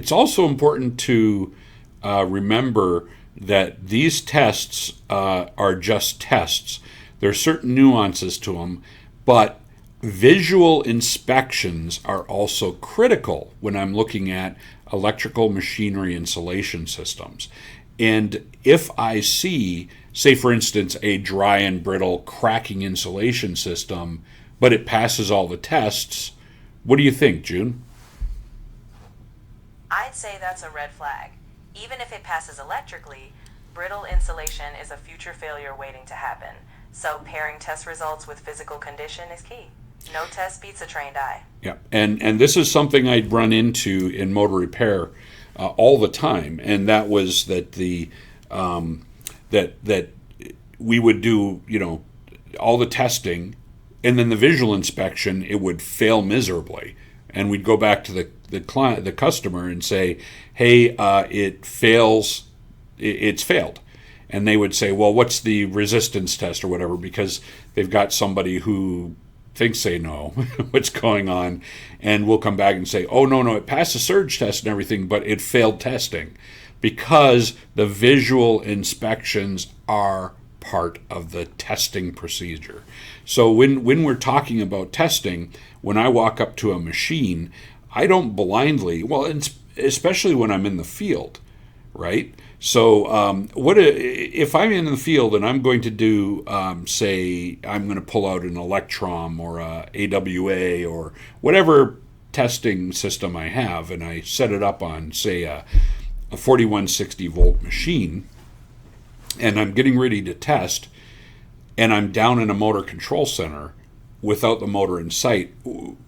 It's also important to remember that these tests are just tests. There are certain nuances to them, but visual inspections are also critical when I'm looking at electrical machinery insulation systems. And if I see, say for instance, a dry and brittle cracking insulation system, but it passes all the tests, what do you think, June? I'd say that's a red flag. Even if it passes electrically, brittle insulation is a future failure waiting to happen. So pairing test results with physical condition is key. No test beats a trained eye. Yeah, and this is something I'd run into in motor repair all the time, and that was that that we would do all the testing, and then the visual inspection it would fail miserably, and we'd go back to the client, the customer, and say, hey, it fails, it's failed. And they would say, well, what's the resistance test or whatever, because they've got somebody who thinks they know what's going on, and we'll come back and say, oh, no, it passed the surge test and everything, but it failed testing, because the visual inspections are part of the testing procedure. So when we're talking about testing, when I walk up to a machine, I don't blindly, well, especially when I'm in the field, right? So, if I'm in the field and I'm going to do, say, I'm going to pull out an Electrom or a AWA or whatever testing system I have, and I set it up on, say, a 4160 volt machine, and I'm getting ready to test, and I'm down in a motor control center without the motor in sight,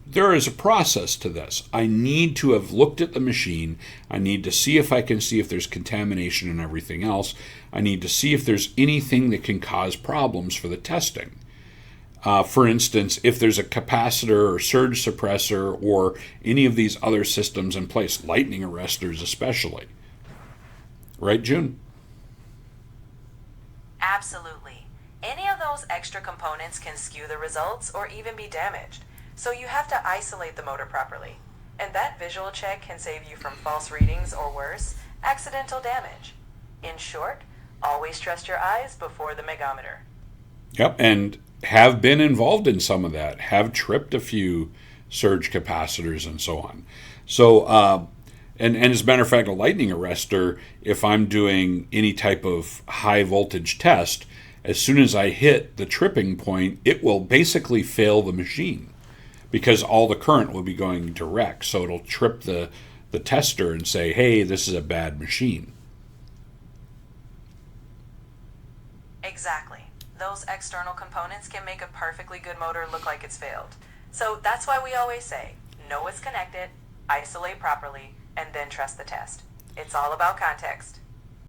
there is a process to this. I need to have looked at the machine. I need to see if I can see if there's contamination and everything else. I need to see if there's anything that can cause problems for the testing. For instance, if there's a capacitor or surge suppressor or any of these other systems in place, lightning arresters especially. Right, June? Absolutely. Any of those extra components can skew the results or even be damaged. So you have to isolate the motor properly. And that visual check can save you from false readings or worse, accidental damage. In short, always trust your eyes before the megometer. Yep, and have been involved in some of that, have tripped a few surge capacitors and so on. So, and as a matter of fact, a lightning arrestor, if I'm doing any type of high voltage test, as soon as I hit the tripping point, it will basically fail the machine because all the current will be going direct. So it'll trip the tester and say, hey, this is a bad machine. Exactly. Those external components can make a perfectly good motor look like it's failed. So that's why we always say, know what's connected, isolate properly, and then trust the test. It's all about context.